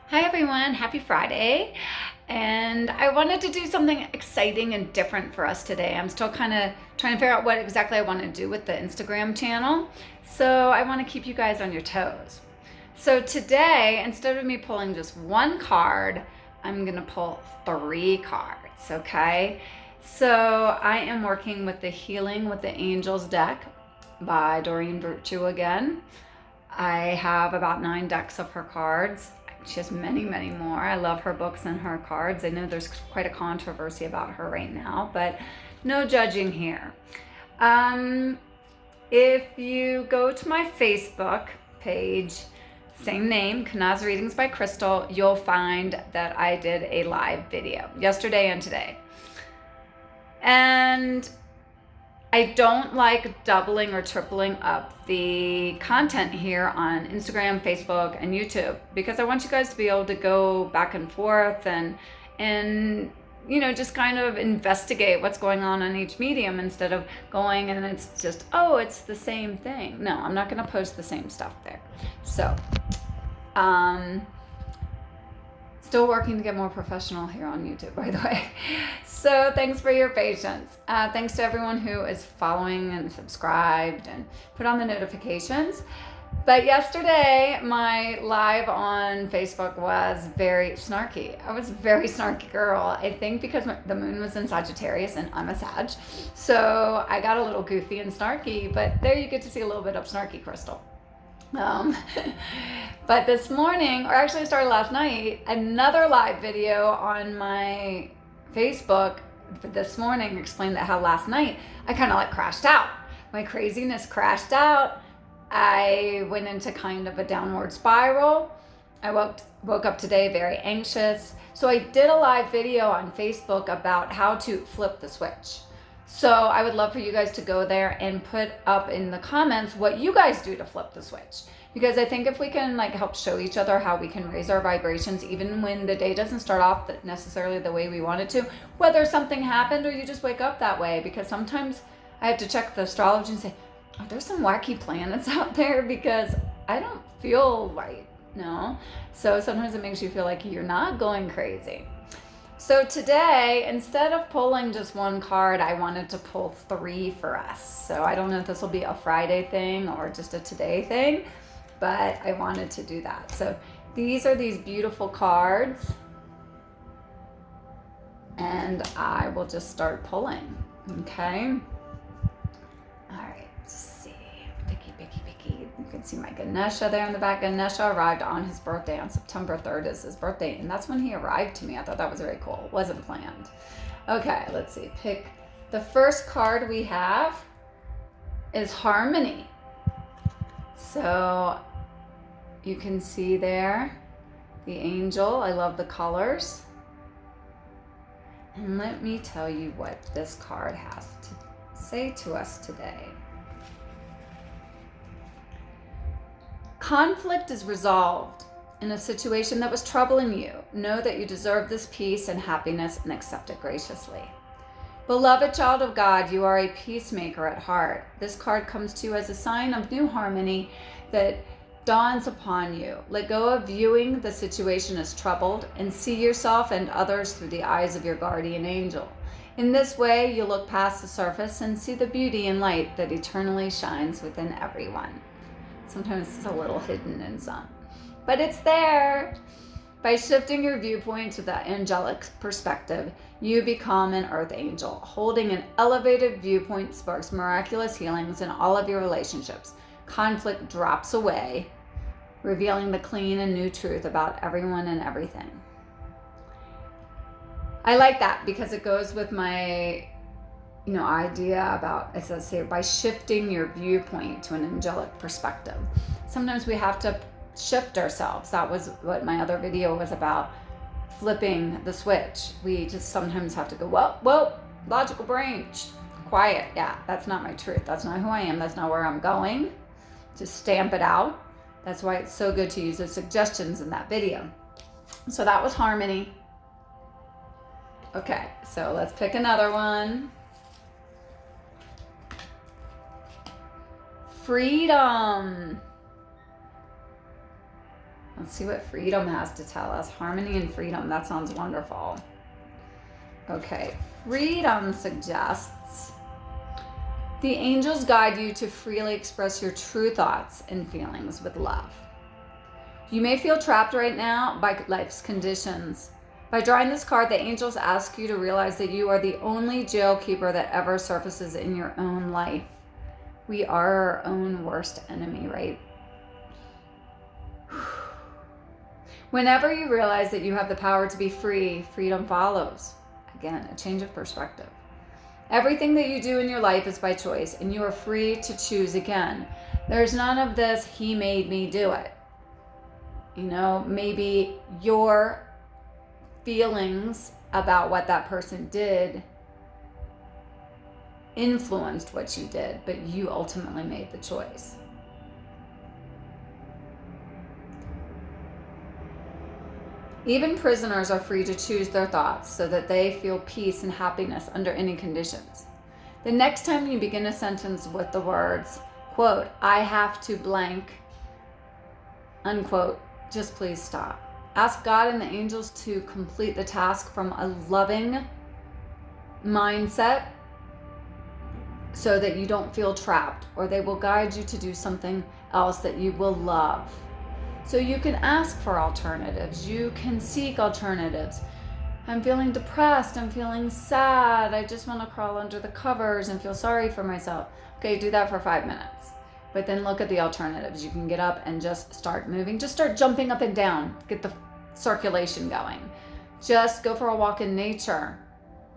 Hi everyone, happy Friday. And I wanted to do something exciting and different for us today. I'm still kind of trying to figure out what exactly I want to do with the Instagram channel. So I want to keep you guys on your toes. So today, instead of me pulling just one card, I'm going to pull 3 cards, okay? So I am working with the Healing with the Angels deck by Doreen Virtue again. I have about 9 decks of her cards. She has many, many more. I love her books and her cards. I know there's quite a controversy about her right now, but no judging here. If you go to my Facebook page, same name, Kenaz Readings by Crystal, you'll find that I did a live video yesterday and today. And I don't like doubling or tripling up the content here on Instagram, Facebook, and YouTube because I want you guys to be able to go back and forth and just kind of investigate what's going on each medium instead of going and it's just, oh, it's the same thing. No, I'm not going to post the same stuff there. So, still working to get more professional here on YouTube, by the way. So thanks for your patience. Thanks to everyone who is following and subscribed and put on the notifications. But yesterday, my live on Facebook was very snarky. I was a very snarky girl. I think because the moon was in Sagittarius and I'm a Sag. So I got a little goofy and snarky, but there you get to see a little bit of snarky Crystal. But this morning, or actually it started last night, another live video on my Facebook this morning explained that how last night I kind of crashed out. My craziness crashed out. I went into kind of a downward spiral. I woke up today very anxious. So I did a live video on Facebook about how to flip the switch. So I would love for you guys to go there and put up in the comments what you guys do to flip the switch. Because I think if we can help show each other how we can raise our vibrations even when the day doesn't start off necessarily the way we want it to, whether something happened or you just wake up that way. Because sometimes I have to check the astrology and say, oh, there's some wacky planets out there because I don't feel right. No. So sometimes it makes you feel like you're not going crazy. So today, instead of pulling just one card, I wanted to pull 3 for us. So I don't know if this will be a Friday thing or just a today thing, but I wanted to do that. So these are these beautiful cards, and I will just start pulling, okay? All right, let's see. Picky. You can see my Ganesha there in the back. Ganesha arrived on his birthday on September 3rd is his birthday, and that's when he arrived to me. I thought that was very cool. It wasn't planned. Okay, let's see. Pick the first card we have is Harmony. So you can see there the angel. I love the colors. And let me tell you what this card has to say to us today. Conflict is resolved in a situation that was troubling you. Know that you deserve this peace and happiness and accept it graciously. Beloved child of God, you are a peacemaker at heart. This card comes to you as a sign of new harmony that dawns upon you. Let go of viewing the situation as troubled and see yourself and others through the eyes of your guardian angel. In this way, you look past the surface and see the beauty and light that eternally shines within everyone. Sometimes it's a little hidden in some, but it's there. By shifting your viewpoint to the angelic perspective, you become an earth angel. Holding an elevated viewpoint sparks miraculous healings in all of your relationships. Conflict drops away, revealing the clean and new truth about everyone and everything. I like that because it goes with my idea about, it says here, by shifting your viewpoint to an angelic perspective. Sometimes we have to shift ourselves. That was what my other video was about, flipping the switch. We just sometimes have to go, whoa, logical brain, quiet. Yeah, that's not my truth. That's not who I am. That's not where I'm going. Just stamp it out. That's why it's so good to use the suggestions in that video. So that was Harmony. Okay, so let's pick another one. Freedom. Let's see what freedom has to tell us. Harmony and freedom. That sounds wonderful. Okay. Freedom suggests the angels guide you to freely express your true thoughts and feelings with love. You may feel trapped right now by life's conditions. By drawing this card, the angels ask you to realize that you are the only jail keeper that ever surfaces in your own life. We are our own worst enemy, right? Whenever you realize that you have the power to be free, freedom follows. Again, a change of perspective. Everything that you do in your life is by choice, and you are free to choose again. There's none of this, he made me do it. You know, maybe your feelings about what that person did influenced what you did, but you ultimately made the choice. Even prisoners are free to choose their thoughts so that they feel peace and happiness under any conditions. The next time you begin a sentence with the words, quote, I have to blank, unquote, just please stop. Ask God and the angels to complete the task from a loving mindset so that you don't feel trapped, or they will guide you to do something else that you will love. So you can ask for alternatives. You can seek alternatives. I'm feeling depressed. I'm feeling sad. I just want to crawl under the covers and feel sorry for myself. Okay, do that for 5 minutes. But then look at the alternatives. You can get up and just start moving. Just start jumping up and down. Get the circulation going. Just go for a walk in nature.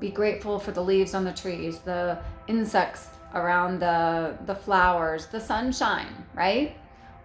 Be grateful for the leaves on the trees, the insects around the flowers, the sunshine, right?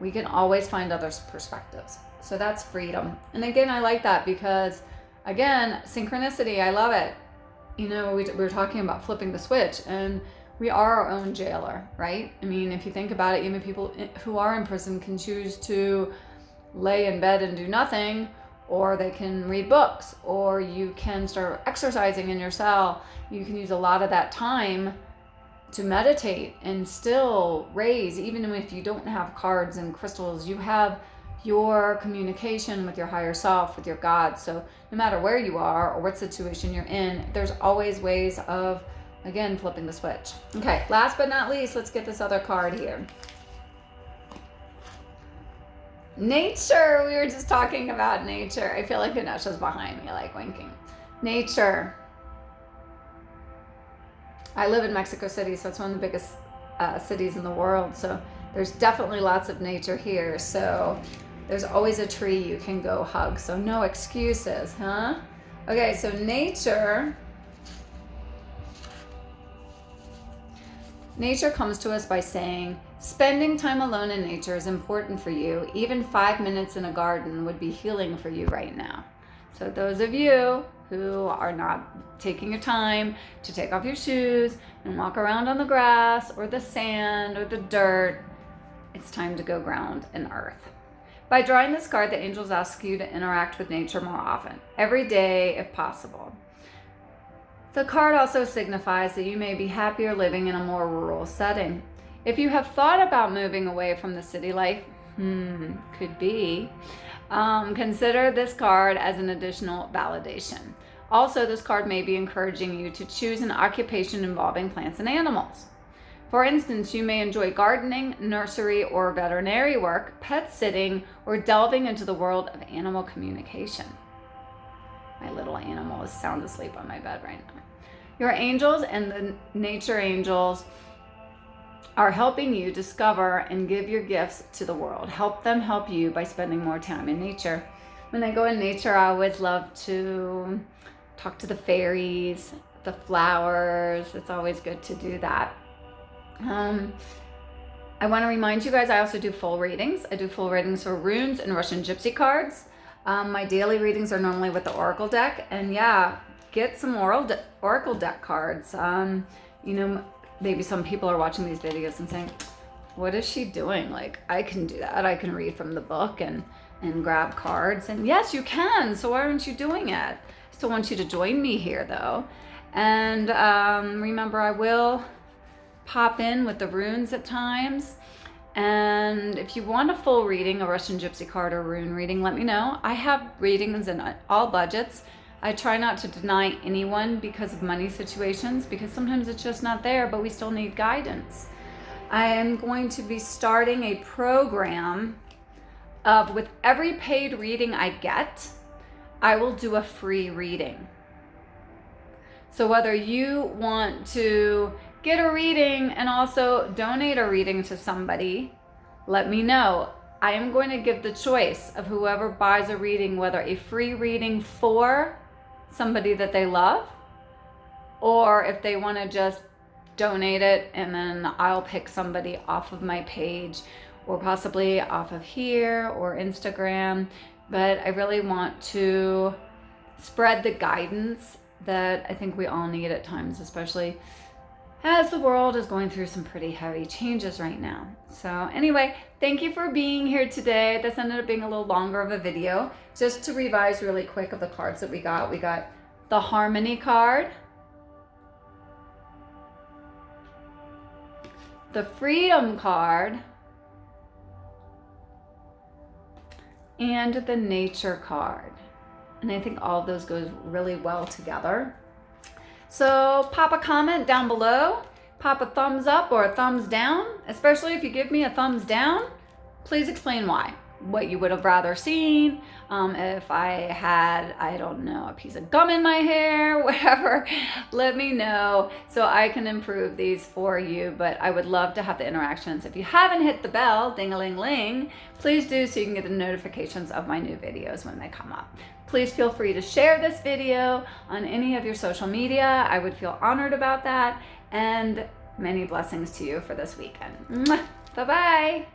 We can always find others' perspectives. So that's freedom. And again, I like that because, again, synchronicity, I love it. You know, we were talking about flipping the switch, and we are our own jailer, right? I mean, if you think about it, even people who are in prison can choose to lay in bed and do nothing, or they can read books, or you can start exercising in your cell. You can use a lot of that time to meditate and still raise, even if you don't have cards and crystals, you have your communication with your higher self, with your God. So no matter where you are or what situation you're in, there's always ways of, again, flipping the switch. Okay, last but not least, let's get this other card here. Nature. We were just talking about nature. I feel like Ganesha's behind me, like winking. Nature. I live in Mexico City, so it's one of the biggest cities in the world. So there's definitely lots of nature here. So there's always a tree you can go hug. So no excuses, huh? Okay, so nature. Nature comes to us by saying, spending time alone in nature is important for you. Even 5 minutes in a garden would be healing for you right now. So those of you who are not taking your time to take off your shoes and walk around on the grass or the sand or the dirt, it's time to go ground in earth. By drawing this card, the angels ask you to interact with nature more often, every day if possible. The card also signifies that you may be happier living in a more rural setting. If you have thought about moving away from the city life, could be, consider this card as an additional validation. Also, this card may be encouraging you to choose an occupation involving plants and animals. For instance, you may enjoy gardening, nursery or veterinary work, pet sitting, or delving into the world of animal communication. My little animal is sound asleep on my bed right now. Your angels and the nature angels are helping you discover and give your gifts to the world. Help them help you by spending more time in nature. When I go in nature, I always love to talk to the fairies, the flowers. It's always good to do that. I want to remind you guys, I also do full readings. I do full readings for runes and Russian gypsy cards. My daily readings are normally with the Oracle deck. And yeah, get some Oracle deck cards. Maybe some people are watching these videos and saying, what is she doing? Like, I can do that. I can read from the book and grab cards. And yes, you can. So why aren't you doing it? I still want you to join me here, though. And remember, I will pop in with the runes at times. And if you want a full reading, a Russian Gypsy card or rune reading, let me know. I have readings in all budgets. I try not to deny anyone because of money situations, because sometimes it's just not there, but we still need guidance. I am going to be starting a program of, with every paid reading I get, I will do a free reading. So whether you want to get a reading and also donate a reading to somebody, let me know. I am going to give the choice of whoever buys a reading, whether a free reading for somebody that they love, or if they want to just donate it, and then I'll pick somebody off of my page or possibly off of here or Instagram. But I really want to spread the guidance that I think we all need at times, especially as the world is going through some pretty heavy changes right now. So anyway, thank you for being here today. This ended up being a little longer of a video. Just to revise really quick of the cards that we got the Harmony card, the Freedom card, and the Nature card. And I think all of those goes really well together. So pop a comment down below, pop a thumbs up or a thumbs down, especially if you give me a thumbs down. Please explain why, what you would have rather seen. If I had, I don't know, a piece of gum in my hair, whatever, let me know so I can improve these for you. But I would love to have the interactions. If you haven't hit the bell, ding-a-ling-ling, please do so you can get the notifications of my new videos when they come up. Please feel free to share this video on any of your social media. I would feel honored about that. And many blessings to you for this weekend. Bye-bye.